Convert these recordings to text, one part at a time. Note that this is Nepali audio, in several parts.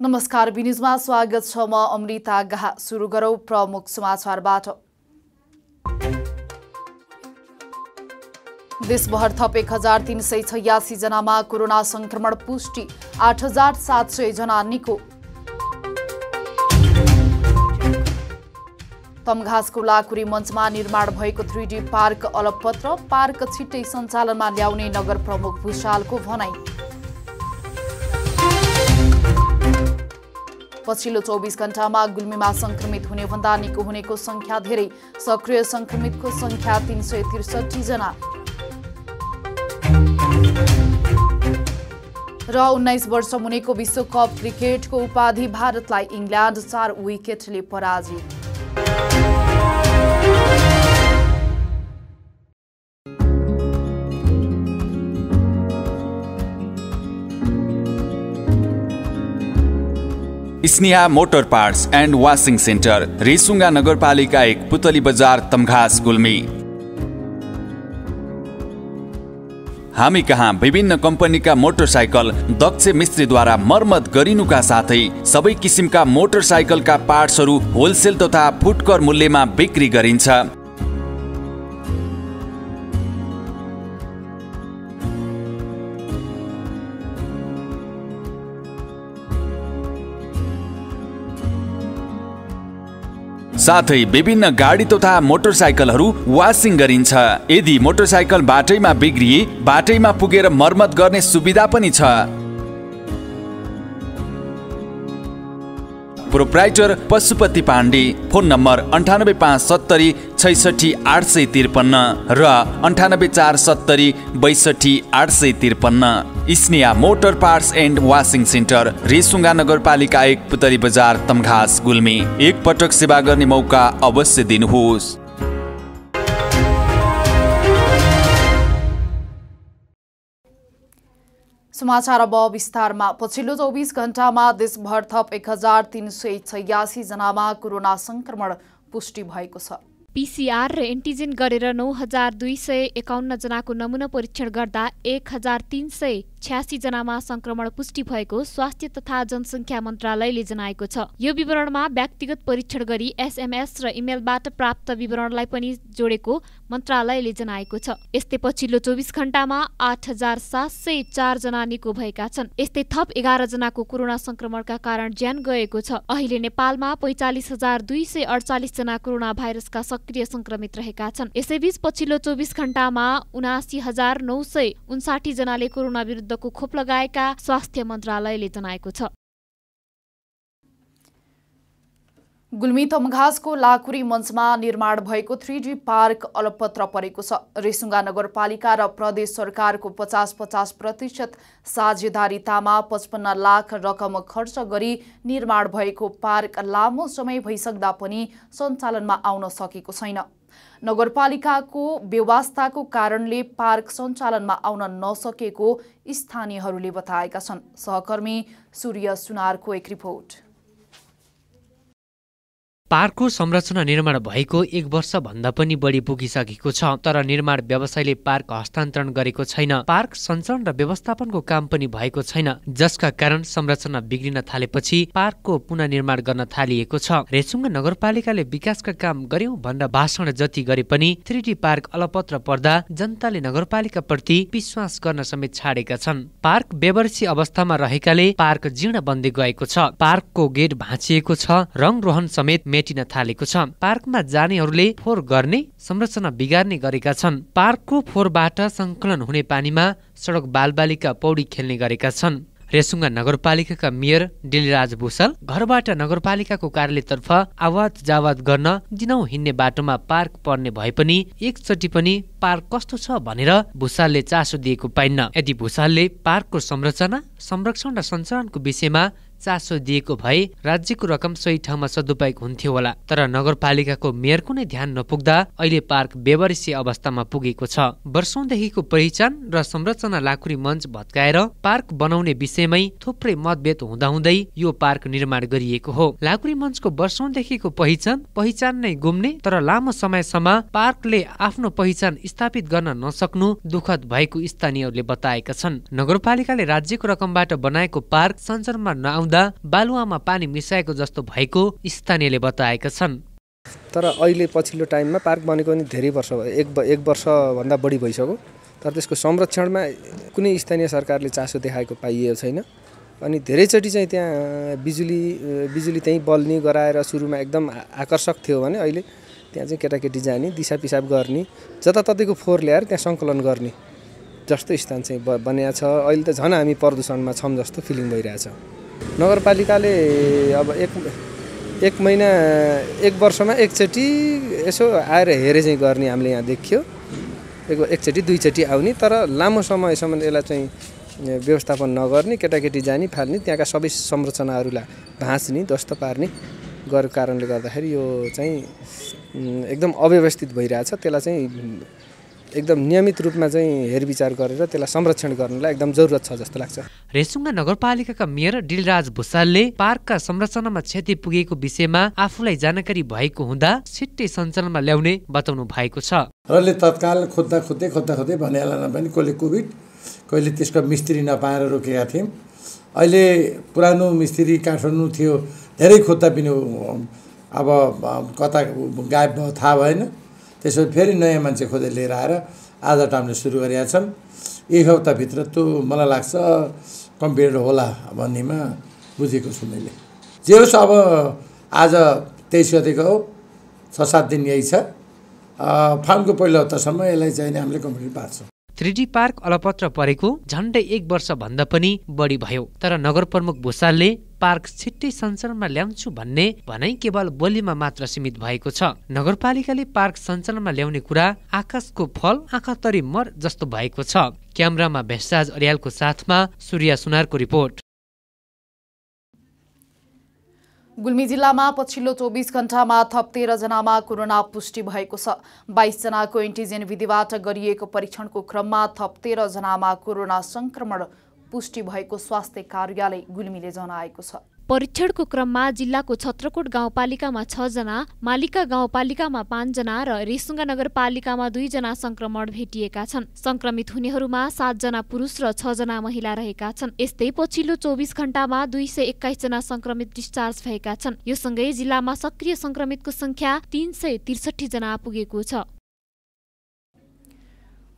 नमस्कार, बिन्यूजमा स्वागत छ। म अमृता गाहा। सुरु गरौं प्रमुख समाचारबाट। देशभर थप 1386 जनामा कोरोना संक्रमण पुष्टि, 8700 जना निको। तमघासको लाकुरी मञ्चमा निर्माण भएको 3D पार्क अलपत्र, पार्क छिट्टै सञ्चालनमा ल्याउने नगर प्रमुख भुषालको भनाई। पछिल्लो 24 घण्टामा गुल्मीमा संक्रमित हुनेभन्दा निको हुनेको संख्या धेरै, सक्रिय संक्रमितको संख्या 363 जना। र 19 वर्ष मुनिको विश्वकप क्रिकेटको उपाधि भारतलाई इङ्ल्यान्ड 4 विकेटले पराजित। Sneha Motor Parts and Washing Centre, Resunga नगरपालिका 1, पुतली बजार, तमघास, गुल्मी। हामी कहाँ विभिन्न कम्पनीका मोटरसाइकल दक्ष मिस्त्रीद्वारा मर्मत गरिनुका साथै सबै किसिमका मोटरसाइकलका पार्ट्सहरू होलसेल तथा फुटकर मूल्यमा बिक्री गरिन्छ। साथै विभिन्न गाडी तथा मोटरसाइकलहरू वाशिङ गरिन्छ। यदि मोटरसाइकल बाटैमा बिग्रिए बाटैमा पुगेर मर्मत गर्ने सुविधा पनि छ। Proprietor Pashupati Pandey. Phone number 98570 66 853 र 98470 62 853। Sneha Motor Parts and Washing Centre, Resunga नगरपालिका 1, पुतली बजार, तमघास, गुल्मी। एक पटक सेवा गर्ने मौका अवश्य दिनुहोस्। समाचार अब विस्तारमा। पछिल्लो 24 घण्टामा देशभर थप 1386 जनामा कोरोना संक्रमण पुष्टि भएको छ। पीसीआर र एन्टिजेन गरेर 9251 जनाको नमुना परीक्षण गर्दा 1386 जनामा संक्रमण पुष्टि भएको स्वास्थ्य तथा जनसङ्ख्या मन्त्रालयले जनाएको छ। यो विवरणमा व्यक्तिगत परीक्षण गरी एसएमएस र इमेलबाट प्राप्त विवरणलाई पनि जोडेको मन्त्रालयले जनाएको छ। यस्तै पछिल्लो 24 घण्टामा 8704 जना निको भएका छन्। यस्तै थप 11 जनाको कोरोना संक्रमणका कारण ज्यान गएको छ। अहिले नेपालमा 45248 जना कोरोना भाइरसका सक्रिय संक्रमित रहेका छन्। यसैबीच पछिल्लो 24 घण्टामा 79959 जनाले कोरोना विरुद्धको खोप लगाएका स्वास्थ्य मन्त्रालयले जनाएको छ। गुल्मी तमघासको लाकुरी मञ्चमा निर्माण भएको 3D पार्क अलपत्र परेको छ। रेसुङ्गा नगरपालिका र प्रदेश सरकारको 50-50% साझेदारीतामा 55 लाख रकम खर्च गरी निर्माण भएको पार्क लामो समय भइसक्दा पनि सञ्चालनमा आउन सकेको छैन। नगरपालिकाको व्यवस्थाको कारणले पार्क सञ्चालनमा आउन नसकेको स्थानीयहरूले बताएका छन्। सहकर्मी सूर्य सुनारको एक रिपोर्ट। पार्कको संरचना निर्माण भएको 1 वर्ष भन्दा पनि बढी पुगिसकेको छ, तर निर्माण व्यवसायले पार्क हस्तान्तरण गरेको छैन। पार्क सञ्चालन र व्यवस्थापनको काम पनि भएको छैन, जसका कारण संरचना बिग्रिन थालेपछि पार्कको पुनर्निर्माण गर्न थालिएको छ। रेसुङ्गा नगरपालिकाले विकासका काम गर्यौं भनेर भाषण जति गरे पनि 3D पार्क अलपत्र पर्दा जनताले नगरपालिकाप्रति विश्वास गर्न समेत छाडेका छन्। पार्क बेवर्सी अवस्थामा रहेकाले पार्क जीर्ण बन्दै गएको छ। पार्कको गेट भाँचिएको छ, रङ रोहन समेत मेटिन थालेको छ। पार्कमा जानेहरूले फोहोर गर्ने, संरचना बिगार्ने गरेका छन्। पार्कको फोहोरबाट संकलन हुने पानीमा सडक बालबालिका पौडी खेल्ने गरेका छन्। रेसुङ्गा नगरपालिकाका मेयर डिलराज भुषाल घरबाट नगरपालिकाको कार्यालयतर्फ आवाज जावाज गर्न दिनौं हिँड्ने बाटोमा पार्क पर्ने भए पनि एकचोटि पनि पार्क कस्तो छ भनेर भुषालले चासो दिएको पाइन्न। यदि भुषालले पार्कको संरचना, संरक्षण र सञ्चालनको विषयमा चासो दिएको भए राज्यको रकम सही ठाउँमा सदुपयोग हुन्थ्यो होला। तर नगरपालिकाको मेयरको नै ध्यान नपुग्दा अहिले पार्क बेवारिसी अवस्थामा पुगेको छ। वर्षौंदेखिको पहिचान र संरचना लाकुरी मञ्च भत्काएर पार्क बनाउने विषयमै थुप्रै मतभेद हुँदाहुँदै यो पार्क निर्माण गरिएको हो। लाकुरी मञ्चको वर्षौंदेखिको पहिचान नै गुम्ने तर लामो समयसम्म पार्कले आफ्नो पहिचान स्थापित गर्न नसक्नु दुःखद भएको स्थानीयहरूले बताएका छन्। नगरपालिकाले राज्यको रकमबाट बनाएको पार्क सञ्चालनमा नआउने लगाउँदा बालुवामा पानी मिसाएको जस्तो भएको स्थानीयले बताएका छन्। तर अहिले पछिल्लो टाइममा पार्क बनेको पनि धेरै वर्ष भयो, एक वर्षभन्दा बढी भइसक्यो। तर त्यसको संरक्षणमा कुनै स्थानीय सरकारले चासो देखाएको पाइएको छैन। अनि धेरैचोटि चाहिँ त्यहाँ बिजुली त्यहीँ बल्ने गराएर सुरुमा एकदम आकर्षक थियो भने अहिले त्यहाँ चाहिँ केटाकेटी जाने, दिसा पिसाब गर्ने, जताततैको फोहोर ल्याएर त्यहाँ सङ्कलन गर्ने जस्तो स्थान चाहिँ बनिएको छ। अहिले त झन् हामी प्रदूषणमा छौँ जस्तो फिलिङ भइरहेछ। नगरपालिकाले अब एक वर्षमा एकचोटि यसो आएर हेरे चाहिँ गर्ने हामीले यहाँ देखियो। एकचोटि दुईचोटि आउने, तर लामो समयसम्म यसलाई चाहिँ व्यवस्थापन नगर्ने, केटाकेटी जाने फाल्ने, त्यहाँका सबै संरचनाहरूलाई भाँच्ने ध्वस्त पार्ने गरेको कारणले गर्दाखेरि यो चाहिँ एकदम अव्यवस्थित भइरहेछ। त्यसलाई चाहिँ एकदम नियमित रूपमा चाहिँ हेरविचार गरेर त्यसलाई संरक्षण गर्नलाई एकदम जरुरत छ जस्तो लाग्छ। रेसुङ्गा नगरपालिकाका मेयर डिलराज भुसालले पार्कका संरचनामा क्षति पुगेको विषयमा आफूलाई जानकारी भएको हुँदा छिट्टै सञ्चालनमा ल्याउने बताउनु भएको छ। रले तत्काल खोज्दै भनिहाल्न पनि कसले कोभिड, कहिले त्यसको मिस्त्री नपाएर रोकेका थियौँ। अहिले पुरानो मिस्त्री काठमाडौँ थियो, धेरै खोज्दा पनि अब कता गायब भयो थाहा भएन। त्यसपछि फेरि नयाँ मान्छे खोजेर लिएर आएर आज टाइमले सुरु गरेका छन्। एक हप्ताभित्र त्यो मलाई लाग्छ कम्प्लिट होला भन्नेमा बुझेको छु मैले। जे होस्, अब आज 23 गतेको हो, 6-7 दिन यही छ। फागुनको पहिलो हप्तासम्म यसलाई चाहिँ हामीले कम्प्लिट पार्छौँ। 3D पार्क अलपत्र परेको झन्डै 1 वर्ष भन्दा पनि बढी भयो। तर नगर प्रमुख भुसालले पार्क छिट्टै सञ्चालनमा ल्याउँछु भन्ने भनाइ केवल बोलीमा मात्र सीमित भएको छ। नगरपालिकाले पार्क सञ्चालनमा ल्याउने कुरा आकाशको फल आँखा तरी मर जस्तो भएको छ। क्यामेरामा भेषराज अर्यालको साथमा सूर्य सुनारको रिपोर्ट। गुल्मी जिल्लामा पछिल्लो 24 घण्टामा थप 13 जनामा कोरोना पुष्टि भएको छ। 22 जनाको एन्टिजेन विधिबाट गरिएको परीक्षणको क्रममा थप 13 जनामा कोरोना संक्रमण पुष्टि भएको स्वास्थ्य कार्यालय गुल्मीले जनाएको छ। परीक्षणको क्रममा जिल्लाको छत्रकोट गाउँपालिकामा 6 जना, मालिका गाउँपालिकामा 5 जना र रेसुङ्गा नगरपालिकामा 2 जना संक्रमण भेटिएका छन्। संक्रमित हुनेहरूमा 7 जना पुरुष र 6 जना महिला रहेका छन्। यस्तै पछिल्लो 24 घण्टामा 221 जना संक्रमित डिस्चार्ज भएका छन्। यो सँगै जिल्लामा सक्रिय संक्रमितको संख्या 363 जना पुगेको छ।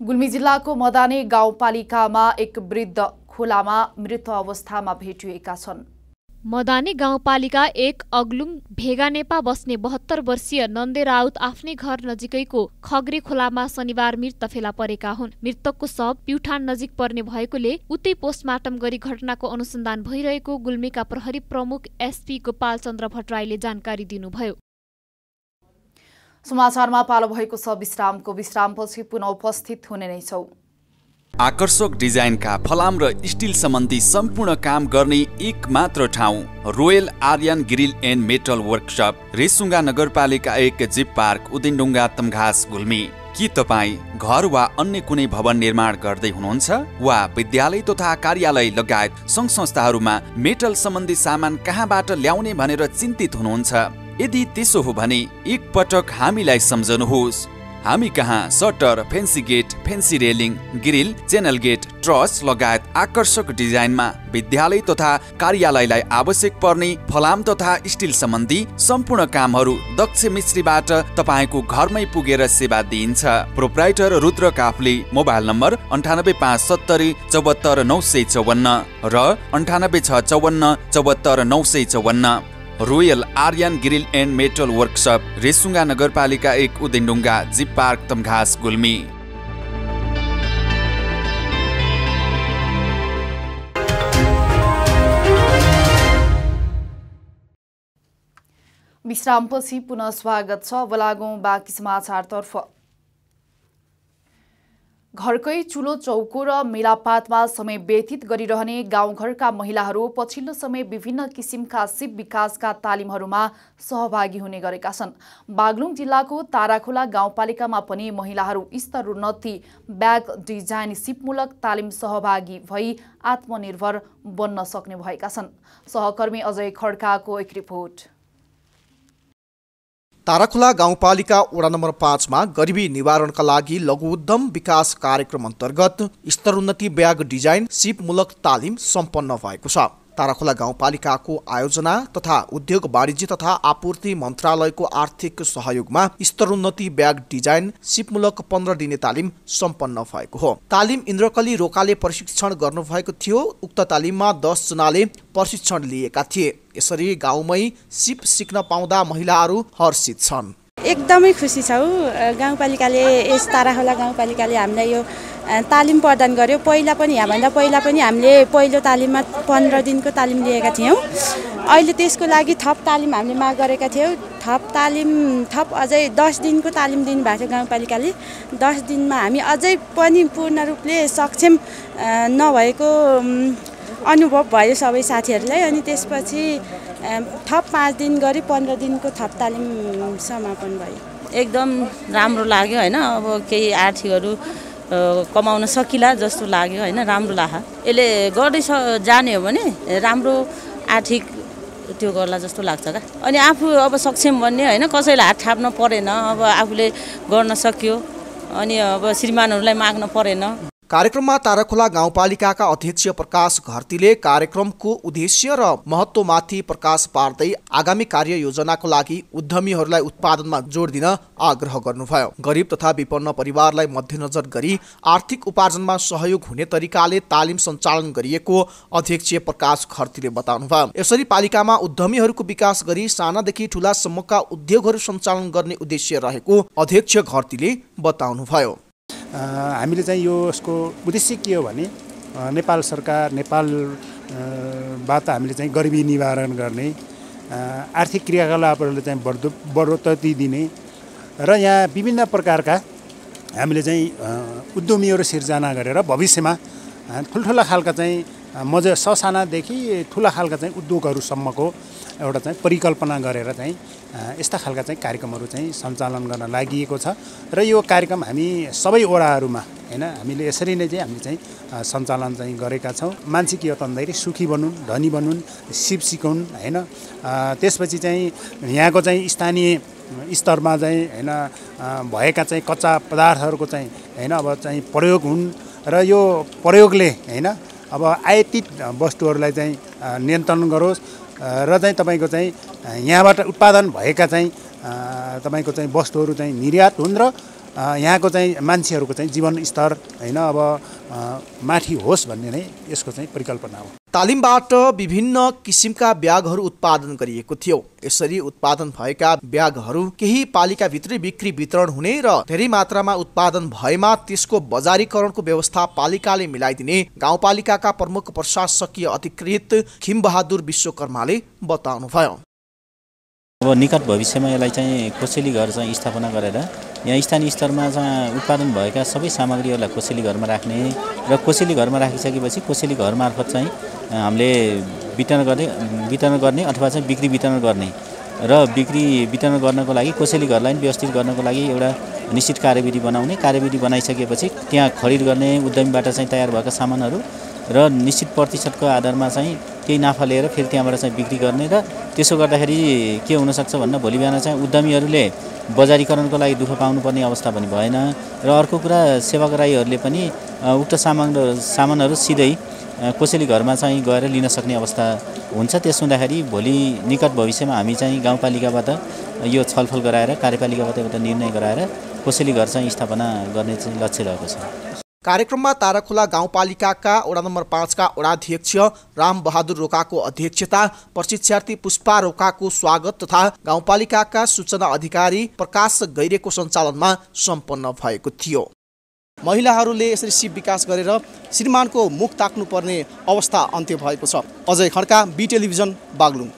गुल्मी जिल्लाको मदाने गाउँपालिकामा एक वृद्ध खोलामा मृत अवस्थामा भेटिएका छन्। मदाने गाउँपालिका 1 अग्लुङ भेगानेपा बस्ने 72 वर्षीय नन्दे राउत आफ्नै घर नजिकैको खग्रे खोलामा शनिबार मृत फेला परेका हुन्। मृतकको शव प्युठान नजिक पर्ने भएकोले उतै पोस्टमार्टम गरी घटनाको अनुसन्धान भइरहेको गुल्मीका प्रहरी प्रमुख एसपी गोपाल चन्द्र भट्टराईले जानकारी दिनुभयो। समाचारमा पालो भएको छ विश्रामको। विश्रामपछि पुनः उपस्थित हुने नै छौं। आकर्षक डिजाइनका फलाम र स्टिल सम्बन्धी सम्पूर्ण काम गर्ने एक मात्र ठाउँ Royal Aryan Grill and Metal Workshop, Resunga नगरपालिका 1 जीप पार्क, उदिनडुङ्गा तमघास, गुल्मी। के तपाईँ घर वा अन्य कुनै भवन निर्माण गर्दै हुनुहुन्छ वा विद्यालय तथा कार्यालय लगायत सङ्घ संस्थाहरूमा मेटल सम्बन्धी सामान कहाँबाट ल्याउने भनेर चिन्तित हुनुहुन्छ? यदि त्यसो हो भने एक पटक हामीलाई सम्झनुहोस्। हामी कहाँ shutter, fancy gate, fancy railing, grill, channel gate, truss लगायत आकर्षक डिजाइनमा विद्यालय तथा कार्यालयलाई आवश्यक पर्ने फलाम तथा स्टिल सम्बन्धी सम्पूर्ण कामहरू दक्ष मिस्त्रीबाट तपाईँको घरमै पुगेर सेवा दिइन्छ। Proprietor Rudra Kafle. Mobile number 98570 74 954 र 98654 74 954। Royal Aryan Grill and Metal Workshop, Resunga नगरपालिका 1 उदिनडुङ्गा, जीप पार्क, तमघास, गुल्मी। विश्रामपछि पुनः स्वागत छ। अब लागौं बाँकी समाचारतर्फ। घरकै चुलो चौको र मेलापातमा समय व्यतीत गरिरहने गाउँघरका महिलाहरू पछिल्लो समय विभिन्न किसिमका सिप विकासका तालिमहरूमा सहभागी हुने गरेका छन्। बागलुङ जिल्लाको ताराखोला गाउँपालिकामा पनि महिलाहरू स्तरोन्नति ब्याग डिजाइन सिपमूलक तालिम सहभागी भई आत्मनिर्भर बन्न सक्ने भएका छन्। सहकर्मी अजय खड्काको एक रिपोर्ट। ताराखोला गाउँपालिका वडा नम्बर 5 मा गरिबी निवारणका लागि लघु उद्यम विकास कार्यक्रम अन्तर्गत स्तरोन्नति ब्याग डिजाइन सिपमूलक तालिम सम्पन्न भएको छ। ताराखोला गाउँपालिकाको आयोजना तथा उद्योग वाणिज्य तथा आपूर्ति मन्त्रालयको आर्थिक सहयोगमा स्तरोन्नति ब्याग डिजाइन सिपमूलक 15 दिने तालिम सम्पन्न भएको हो। तालिम इन्द्रकली रोकाले प्रशिक्षण गर्नुभएको थियो। उक्त तालिममा 10 जनाले प्रशिक्षण लिएका थिए। यसरी गाउँमै सिप सिक्न पाउँदा महिलाहरू हर्षित छन्। एकदमै खुसी छौँ। गाउँपालिकाले यस ताराखोला गाउँपालिकाले हामीलाई यो तालिम प्रदान गर्यो। यहाँभन्दा पहिला पनि हामीले पहिलो तालिममा 15 दिनको तालिम लिएका थियौँ। अहिले त्यसको लागि थप तालिम हामीले माग गरेका थियौँ। थप अझै 10 दिनको तालिम दिनुभएको थियो गाउँपालिकाले। 10 दिनमा हामी अझै पनि पूर्ण रूपले सक्षम नभएको अनुभव भयो सबै साथीहरूलाई। अनि त्यसपछि थप 5 दिन गरी 15 दिनको थप तालिम समापन भयो। एकदम राम्रो लाग्यो होइन। अब केही आर्थिकहरू कमाउन सकिला जस्तो लाग्यो होइन। राम्रो लाग्यो। यसले गर्दै जाने हो भने राम्रो आर्थिक त्यो गर्ला जस्तो लाग्छ क्या। अनि आफू अब सक्षम बन्ने होइन, कसैलाई हात थाप्न परेन। अब आफूले गर्न सक्यो अनि अब श्रीमानहरूलाई माग्न परेन। कार्यक्रममा ताराखोला गाउँपालिकाका अध्यक्ष प्रकाश घरतीले कार्यक्रमको उद्देश्य र महत्त्वमाथि प्रकाश पार्दै आगामी कार्ययोजनाको लागि उद्यमीहरूलाई उत्पादनमा जोड दिन आग्रह गर्नुभयो। गरिब तथा विपन्न परिवारलाई मध्यनजर गरी आर्थिक उपार्जनमा सहयोग हुने तरिकाले तालिम सञ्चालन गरिएको अध्यक्ष प्रकाश घरतीले बताउनुभयो। यसरी पालिकामा उद्यमीहरूको विकास गरी सानादेखि ठुलासम्मका उद्योगहरू सञ्चालन गर्ने उद्देश्य रहेको अध्यक्ष घरतीले बताउनुभयो। हामीले चाहिँ यसको उद्देश्य के हो भने नेपाल सरकार नेपालबाट हामीले चाहिँ गरिबी निवारण गर्ने, आर्थिक क्रियाकलापहरूले चाहिँ बढोत्तरी दिने र यहाँ विभिन्न प्रकारका हामीले चाहिँ उद्यमीहरू सिर्जना गरेर भविष्यमा ठुल्ठुला खालका चाहिँ ससानादेखि ठुला खालका चाहिँ उद्योगहरूसम्मको एउटा चाहिँ परिकल्पना गरेर चाहिँ यस्ता खालका चाहिँ कार्यक्रमहरू चाहिँ सञ्चालन गर्न लागि छ। र यो कार्यक्रम हामी सबै वडाहरूमा होइन हामीले यसरी नै चाहिँ हामीले चाहिँ सञ्चालन चाहिँ गरेका छौँ। मान्छे के हो भन्दाखेरि सुखी बनुन्, धनी बनुन्, सिप सिकाउन् होइन। त्यसपछि चाहिँ यहाँको चाहिँ स्थानीय स्तरमा चाहिँ होइन भएका चाहिँ कच्चा पदार्थहरूको चाहिँ होइन अब चाहिँ प्रयोग हुन् र यो प्रयोगले होइन अब आयातित वस्तुहरूलाई चाहिँ नियन्त्रण गरोस् र चाहिँ तपाईँको चाहिँ यहाँबाट उत्पादन भएका चाहिँ तपाईँको चाहिँ वस्तुहरू चाहिँ निर्यात हुन् र यहाँको चाहिँ मान्छेहरूको चाहिँ जीवन स्तर होइन अब माथि होस् भन्ने नै यसको चाहिँ परिकल्पना हो। तालिमबाट विभिन्न किसिमका ब्यागहरू उत्पादन गरिएको थियो। यसरी उत्पादन भएका ब्यागहरू केही पालिकाभित्रै बिक्री वितरण हुने र धेरै मात्रामा उत्पादन भएमा त्यसको बजारीकरणको व्यवस्था पालिकाले मिलाइदिने गाउँपालिकाका प्रमुख प्रशासकीय अधिकृत खिमबहादुर विश्वकर्माले बताउनुभयो। अब निकट भविष्यमा यसलाई चाहिँ कोसेली घर चाहिँ स्थापना गरेर यहाँ स्थानीय स्तरमा चाहिँ उत्पादन भएका सबै सामग्रीहरूलाई कोसेली घरमा राख्ने र कोसेली घरमा राखिसकेपछि कोसेली घर मार्फत चाहिँ हामीले वितरण गर्ने अथवा चाहिँ बिक्री वितरण गर्ने र बिक्री वितरण गर्नको लागि कोसेली घरलाई व्यवस्थित गर्नको लागि एउटा निश्चित कार्यविधि बनाउने, कार्यविधि बनाइसकेपछि त्यहाँ खरिद गर्ने उद्यमीबाट चाहिँ तयार भएका सामानहरू र निश्चित प्रतिशतको आधारमा चाहिँ केही नाफा लिएर फेरि त्यहाँबाट चाहिँ बिक्री गर्ने र त्यसो गर्दाखेरि के हुनसक्छ भन्दा भोलि बिहान चाहिँ उद्यमीहरूले बजारीकरणको लागि दुःख पाउनुपर्ने अवस्था पनि भएन र अर्को कुरा सेवाग्राहीहरूले पनि उक्त सामानहरू सिधै कोसेली घरमा चाहिँ गएर लिन सक्ने अवस्था हुन्छ। त्यस हुँदाखेरि भोलि निकट भविष्यमा हामी चाहिँ गाउँपालिकाबाट यो छलफल गराएर कार्यपालिकाबाट एउटा निर्णय गराएर कोसेली घर चाहिँ स्थापना गर्ने चाहिँ लक्ष्य रहेको छ। कार्यक्रममा ताराखोला गाउँपालिकाका वडा नम्बर 5 का वडाध्यक्ष राम बहादुर रोकाको अध्यक्षता, प्रशिक्षार्थी पुष्पा रोकाको स्वागत तथा गाउँपालिकाका सूचना अधिकारी प्रकाश गैरेको सञ्चालनमा सम्पन्न भएको थियो। महिलाहरूले यसरी सिप विकास गरेर श्रीमानको मुख ताक्नुपर्ने अवस्था अन्त्य भएको छ। Ajay Khadka, B Television, Baglung.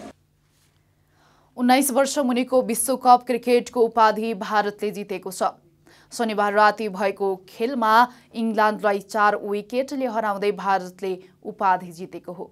19 वर्ष मुनिको विश्वकप क्रिकेटको उपाधि भारतले जितेको छ। शनिबार राति भएको खेलमा इङ्ग्ल्यान्डलाई 4 विकेटले हराउँदै भारतले उपाधि जितेको हो।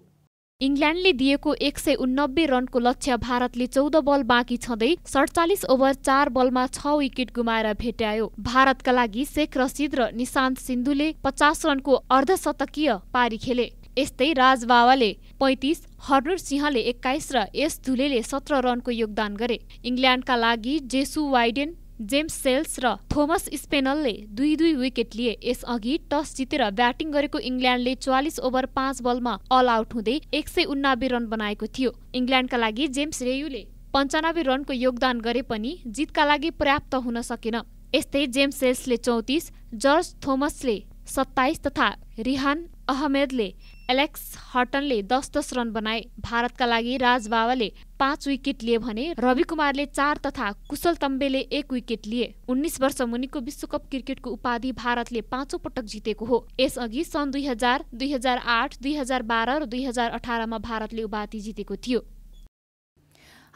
इङ्ल्यान्डले दिएको 189 रनको लक्ष्य भारतले 14 बल बाँकी छँदै 47 ओभर 4 बलमा 6 विकेट गुमाएर भेट्यायो। भारतका लागि शेख रसिद र निशान्त सिन्धुले 50 रनको अर्धशतकीय पारी खेले। यस्तै राज बावाले 35, हर्नुर सिंहले 21 र एस धुलेले 17 रनको योगदान गरे। इङ्ल्यान्डका लागि जेसु वाइडेन जेम्स सेल्स र थोमस स्पेनलले 2-2 विकेट लिए। यसअघि टस जितेर ब्याटिङ गरेको इङ्ल्यान्डले 44 ओभर 5 बलमा अल आउट हुँदै 179 रन बनाएको थियो। इङ्ल्यान्डका लागि जेम्स रेयुले 95 रनको योगदान गरे पनि जितका लागि पर्याप्त हुन सकेन। यस्तै जेम्स सेल्सले 34, जर्ज थोमसले 27 तथा रिहान अहमेदले एलेक्स हटनले 10-10 रन बनाए। भारतका लागि राज बाबाले 5 विकेट लिए भने रवि कुमारले 4 तथा कुशल तम्बेले 1 विकेट लिए। 19 वर्ष मुनिको विश्वकप क्रिकेटको उपाधि भारतले 5औं पटक जितेको हो। यसअघि सन् 2000, 2008, 2012 र 2018 मा भारतले उपाधि जितेको थियो।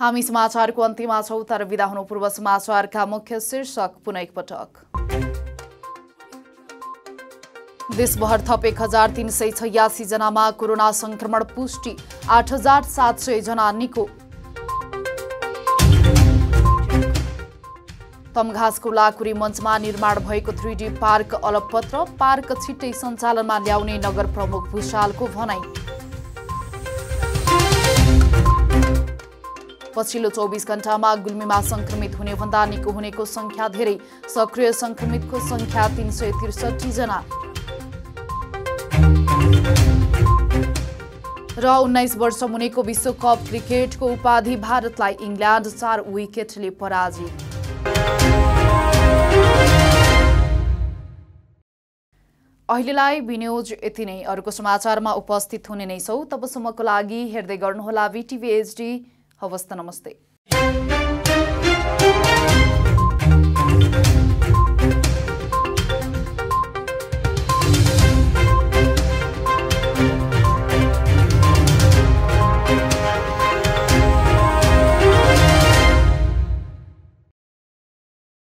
हामी समाचारको अन्त्यमा छौं, तर बिदा हुनु पूर्व समाचारका मुख्य शीर्षक पुनः एकपटक। देशभर थप 1386 जनामा कोरोना संक्रमण पुष्टि, 8700 जना निको। तमघासको लाकुरी मञ्चमा निर्माण भएको 3D पार्क अलपत्र, पार्क छिट्टै सञ्चालनमा ल्याउने नगर प्रमुख भूषालको भनाई। पछिल्लो 24 घण्टामा गुल्मीमा संक्रमित हुने भन्दा निको हुनेको संख्या धेरै, सक्रिय संक्रमितको संख्या 363 जना। र 19 वर्ष मुनिको विश्वकप क्रिकेटको उपाधि भारतलाई इङ्ल्यान्ड 4 विकेटले पराजित। अहिलेलाई न्यूज यति नै। अरूको समाचारमा उपस्थित हुने नै छौं। तबसम्मको लागि हेर्दै गर्नुहोला VTV HD। हवस् त, नमस्ते।